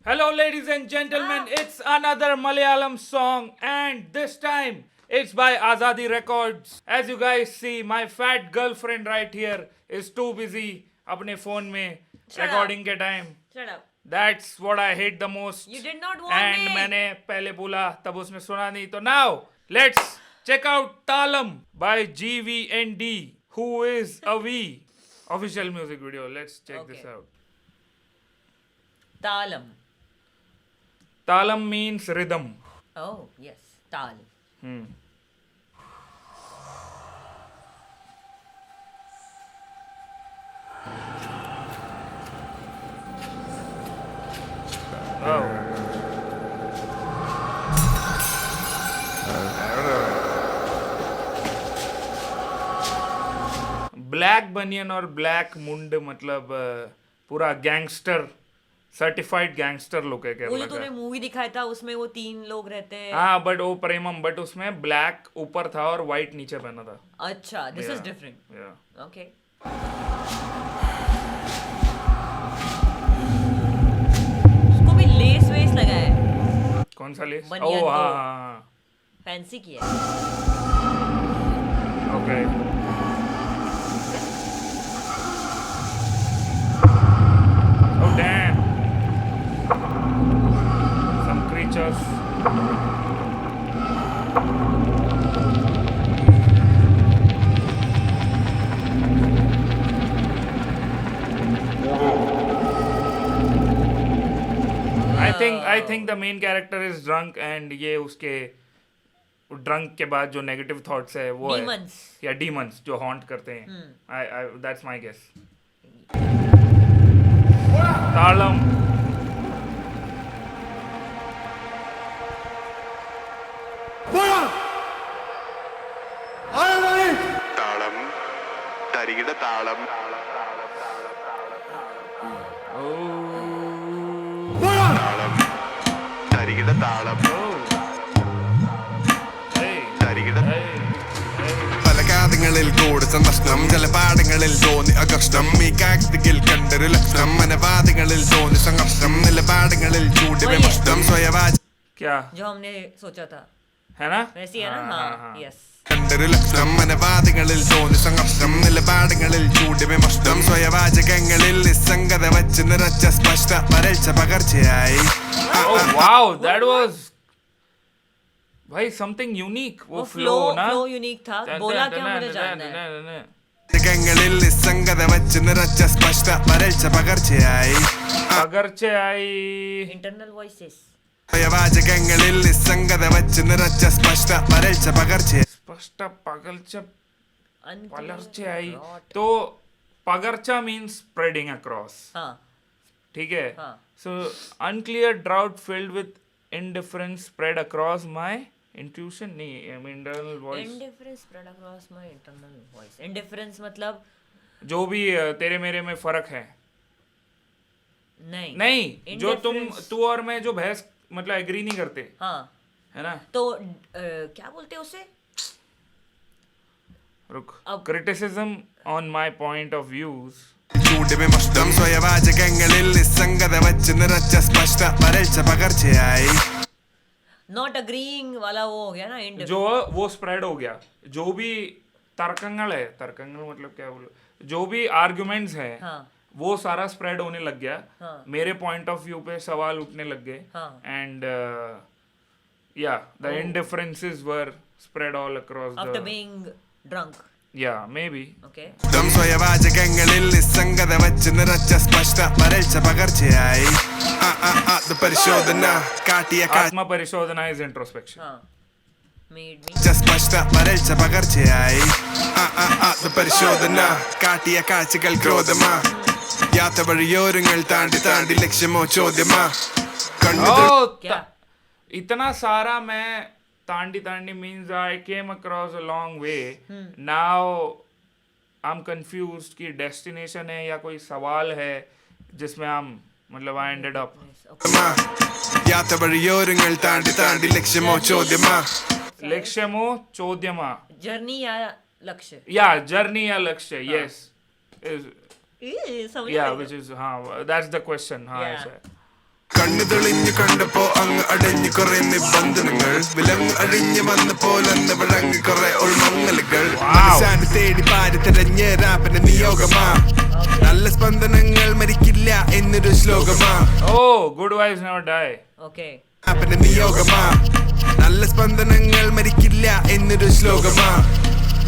Hello, ladies and gentlemen. It's another Malayalam song, and this time it's by Azadi Records. As you guys see, my fat girlfriend right here is too busy अपने phone में recording के time. Shut up. That's what I hate the most. You did not warn And me. मैंने पहले बोला तब उसने सुना नहीं तो now let's check out Talam by GVND, who is a V. Official music video. Let's check this Okay. out. Talam. Talam means rhythm. Oh, yes. Tal. Black बनियन और ब्लैक मुंड मतलब पूरा गैंगस्टर सर्टिफाइड गैंगस्टर लुक है वो जो केरला तूने का. मूवी दिखाया था उसमें वो 3 लोग रहते हैं. हाँ बट वो प्रेमम बट उसमें ब्लैक ऊपर था और वाइट नीचे पहना था. अच्छा, this is Yeah. Different. Yeah. Okay. उसको भी लेस वेस लगा है. कौन सा लेस? बनियान ओह हाँ तो- हाँ फैंसी किया है. Okay. Oh damn. Some creatures. I think the main character is drunk and ये उसके ड्रंक के बाद जो नेगेटिव थॉट्स है वो Demons. है या डीमंस जो हॉन्ट करते हैं. I that's my guess. तालम. താളം തരികിട താളം താളം തരികിട താളം തരികിട പല കാതങ്ങളിൽ കൂടുന്ന നഷ്ടം ചില പാടങ്ങളിൽ തോന്നി അകർഷ്ടം ഈ കാക്തികിൽ കണ്ടൊരു ലക്ഷണം മനവാദികളിൽ തോന്നി സംഘർഷം നിലപാടുകളിൽ ചൂടി വിമർശം സ്വയവാച क्या जो हमने सोचा था है ना? वैसी है ना. हाँ. यस. കണ്ടൊരു ലക്ഷണം മനവാദികളിൽ തോന്നി സംഘർഷം നിലപാടുകളിൽ ചൂടി വിമർശം സ്വയവാചകങ്ങളിൽ നിസ്സംഗത വച്ച് നിറച്ച സ്പഷ്ട വരൾച്ച പകർച്ചയായി Oh wow, that was भाई something unique. वो flow ना. फ्लो यूनिक था. बोला क्या मुझे जानना है. ങ്ങളിൽ നിസ്സംഗത വച്ച് നിറച്ച സ്പഷ്ട വരൾച്ച പകർച്ചയായി പകർച്ചയായി. Internal voices. സ്വയവാചകങ്ങളിൽ നിസ്സംഗത വച്ച് നിറച്ച സ്പഷ്ട വരൾച്ച പകർച്ചയായി स्पष्ट पगर्चयाई. तो पगर्चा मीन्स स्प्रेडिंग अक्रॉस. हाँ. ठीक है. हाँ. So unclear drought filled with indifference spread across my intuition नहीं internal voice. Indifference spread across my internal voice. Indifference मतलब जो भी तेरे मेरे में फर्क है. नहीं. नहीं जो तुम Indifference. तू और मैं जो बहस मतलब एग्री नहीं करते हाँ. है ना. तो क्या बोलते हैं उसे? रुक. अब- criticism on my point of views. ചൂടി വിമർശം സ്വയവാചകങ്ങളിൽ നിസ്സംഗത വച്ച് നിറച്ച സ്പഷ്ട വരൾച്ച പകർച്ചയായി नॉट अग्रीइंग वाला वो हो गया ना. जो वो स्प्रेड हो गया. जो भी तर्कंगल है तर्कंगल मतलब क्या बोलो जो भी आर्गुमेंट्स है हाँ. वो सारा स्प्रेड होने लग गया. हाँ. मेरे पॉइंट ऑफ व्यू पे सवाल उठने लग गए. हाँ. And yeah the indifferences were spread all across after the being drunk. Yeah may be. Okay. സ്വയവാചകങ്ങളിൽ നിസ്സംഗത വച്ച് നിറച്ച സ്പഷ്ട വരൾച്ച പകർച്ചയായി പരിശോധന കാട്ടിയ आत्मा परिशोधना इज इंट्रोस्पेक्शन. हाँ. Made me. സ്പഷ്ട വരൾച്ച പകർച്ചയായി പരിശോധന കാട്ടിയ കാഴ്ചകൾ ക്രോധമാ യാത്ര വഴിയോരങ്ങൾ താണ്ടി താണ്ടി ലക്ഷ്യമോ ചോദ്യമാ കണ്ണു Oh, क्या? इतना सारा मैं Tandi Tandi means I came across a long way. Now I am confused कि डेस्टिनेशन है या कोई सवाल है जिसमें हम मतलब आई एंडेड अप. യാത്ര വഴിയോരങ്ങൾ താണ്ടി താണ്ടി ലക്ഷ്യമോ ചോദ്യമാ लक्ष्यमो चोद्यमा. जर्नी या लक्ष्य. या जर्नी या लक्ष्य. यस. समझ Yeah, गए? which is हाँ that's the question. हाँ Yeah. ऐसा है. കണ്ണു തെളിഞ്ഞു കണ്ടപ്പോ അങ്ങ് അടഞ്ഞു കുറെ നിബന്ധനകൾ വിലങ്ങ് അഴിഞ്ഞു വന്നപ്പോലന്ന് വിളങ്ങ് കുറെ ഉൾമങ്ങലുകൾ മനസ്സാന് തേടി പാരി തെരഞ്ഞ് റാപ്പിന്റെ നിയോഗമാ നല്ല സ്പന്ദനങ്ങൾ മരിക്കില്ല എന്നൊരു ശ്ലോകമാ Oh, good vibes never die. Okay. റാപ്പിന്റെ നിയോഗമാ നല്ല സ്പന്ദനങ്ങൾ മരിക്കില്ല എന്നൊരു ശ്ലോകമാ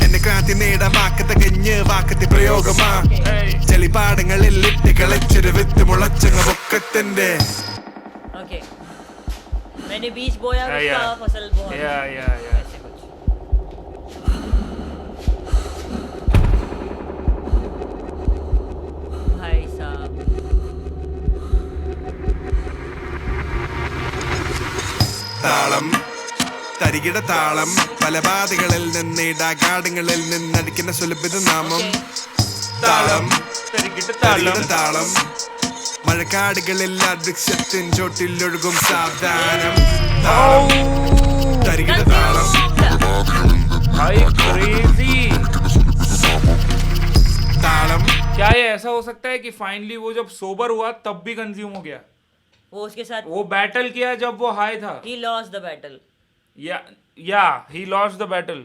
എന്നെ കാത്തി നേടാ വാക്ക് തികഞ്ഞ് വാക്കത്തി പ്രയോഗമാ Hey. ചെളിപ്പാടങ്ങളിൽ ഇട്ട് കളിച്ചൊരു വിത്ത് മുളച്ചങ്ങ പൊക്കത്തിന്റെ Okay. मैंने बीज बोया और Yeah, उसका yeah. फसल बहुत Yeah. ऐसे कुछ. भाई साहब. താളം തരികിട താളം പല പാതകളിൽ നിന്ന് ഇടാകാടങ്ങളിൽ നിന്നടിക്കുന്ന സുലഭിത നാമം താളം തരികിട്ട് തരികിട താളം. താളം മഴക്കാടുകളിൽ വൃക്ഷത്തിൻ ചോട്ടിലൊഴുകും സാവധാനം താളം തരികിട താളം भाई crazy. താളം क्या ये ऐसा हो सकता है कि फाइनली वो जब सोबर हुआ तब भी कंज्यूम हो गया? वो उसके साथ वो बैटल किया जब वो हाई था. he lost the battle. Yeah, he lost the battle.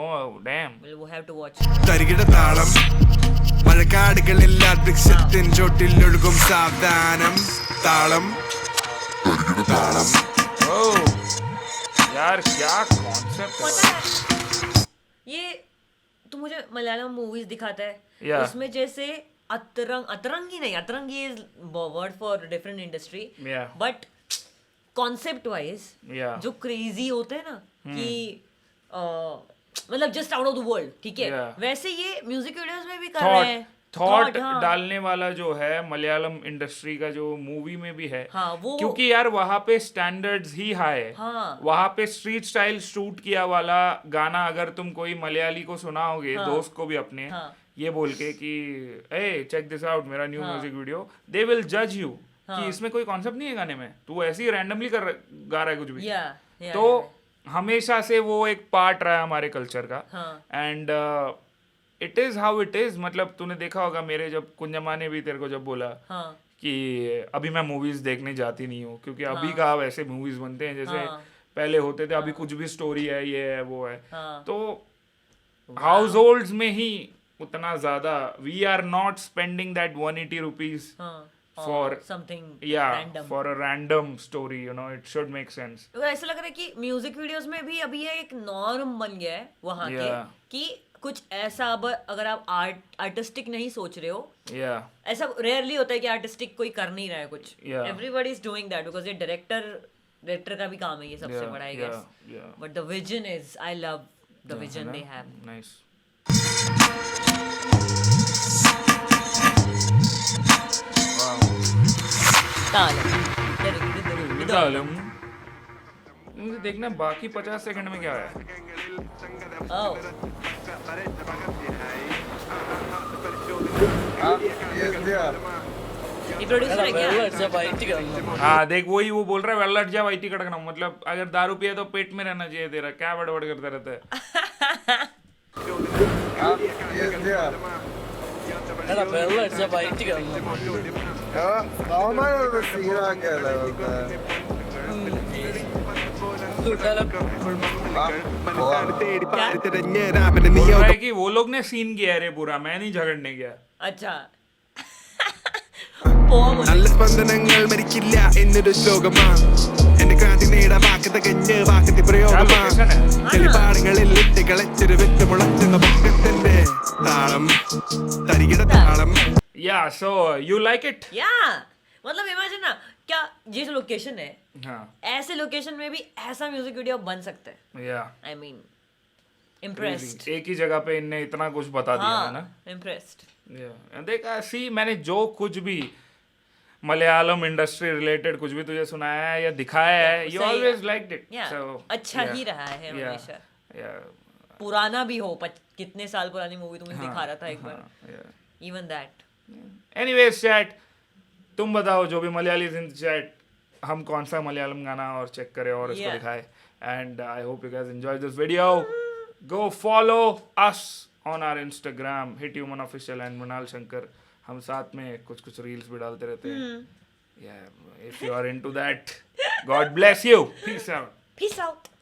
Oh damn. We'll have to watch. തരികിട താളം മഴക്കാടുകളിൽ വൃക്ഷത്തിൻ ചോട്ടിലൊഴുകും സാവധാനം താളം തരികിട താളം Oh यार क्या कॉन्सेप्ट पता है. है ये तो मुझे मलयालम मूवीज दिखाता है Yeah. उसमें जैसे अतरंगी नहीं, अतरंगी is word for different industry Yeah. But concept wise Yeah. जो क्रेजी होते हैं ना कि मतलब just out of the world, ठीक है, Yeah. वैसे ये म्यूजिक वीडियोस में भी कर रहे हैं. थॉट हाँ. डालने वाला जो है मलयालम इंडस्ट्री का जो मूवी में भी है. हाँ, वो क्योंकि यार वहाँ पे स्टैंडर्ड्स ही हाई है. हाँ. वहाँ पे स्ट्रीट स्टाइल शूट किया वाला गाना अगर तुम कोई मलयाली को सुनाओगे हाँ. दोस्त को भी अपने हाँ. ये बोल के कि ए चेक दिस आउट मेरा न्यू हाँ. म्यूजिक वीडियो, दे विल जज यू हाँ. कि इसमें कोई कॉन्सेप्ट नहीं है गाने में, तू ऐसे ही रैंडमली गा रहा है कुछ भी. या तो हमेशा से वो एक पार्ट रहा है हमारे कल्चर का. हाँ. And it is how it is. मतलब तूने देखा होगा मेरे जब कुंजम्मा ने भी तेरे को जब बोला हाँ. कि अभी मैं मूवीज देखने जाती नहीं हूँ क्योंकि अभी हाँ. का वैसे मूवीज बनते हैं जैसे हाँ. पहले होते थे, अभी कुछ भी स्टोरी है, ये है वो है. हाँ. तो हाउस होल्ड्स में ही उतना ज्यादा we are not spending that 180 rupees हाँ. for something yeah random. for a random story, you know, it should make sense. तो ऐसा लग रहा है कि म्यूजिक वीडियोस में भी अभी ये एक नॉर्म बन गया है वहाँ के Yeah. कि कुछ ऐसा अब अगर आप आर्टिस्टिक नहीं सोच रहे हो, Yeah. ऐसा रेयरली होता है कि आर्टिस्टिक कोई कर नहीं रहा है कुछ. Yeah. Everybody is doing that because ये डायरेक्टर का भी काम है ये सबसे Yeah, बड़ा, I yeah, guess. yeah. But the vision is, I love the vision they have. Nice. तालम. मुझे देखना बाकी 50 सेकंड में क्या है. ये प्रोड्यूसर है क्या? हाँ देख वही वो बोल रहा है वेल्लट जा वाइटी कड़कना, मतलब अगर दारू पिए तो पेट में रहना चाहिए तेरा, क्या बड़बड़ करता रहता है. बोल रहा है कि वो लोग ने सीन किया है रे पूरा, मैं नहीं झगड़ने गया. अच्छा. पोम നല്ല സ്പന്ദനങ്ങൾ മരിക്കില്ല എന്നൊരു ശ്ലോകമാ എന്റെ കാതി നേടാ വാക്ക് തികഞ്ഞ് വാക്കത്തി പ്രയോഗമാ ചെളിപ്പാടങ്ങളിൽ ഇട്ട് കളിച്ചൊരു വിത്ത് മുളച്ചെന്ന പൊക്കത്തിന്റെ താളം തരികിട താളം. Yeah, so you like it? या मतलब इमेजिन ना, क्या ये जो लोकेशन है, हाँ. ऐसे लोकेशन में भी ऐसा म्यूजिक वीडियो बन सकता है. Yeah. I mean impressed. एक ही जगह पे इनने इतना कुछ बता दिया है ना. हाँ, इम्प्रेस्ड. Yeah. देखा सी मैंने जो कुछ भी मलयालम इंडस्ट्री रिलेटेड कुछ भी तुझे सुनाया है या दिखाया है, यू सही है. Always liked it. या अच्छा ही रहा है हमेशा. पुराना भी हो, कितने साल पुरानी मूवी तुम्हें दिखा रहा था एक बार, इवन दैट. एनीवेज चैट, तुम बताओ जो भी मलयाली इन चैट, हम कौन सा मलयालम गाना और चेक करें और इसको Yeah. दिखाए. And I hope you guys enjoy this video. Go follow us on our Instagram, hit human official and Mrinal Shankar. हम साथ में कुछ रील्स भी डालते रहते हैं. Yeah, if you are into that, God bless you. Peace out. Peace out.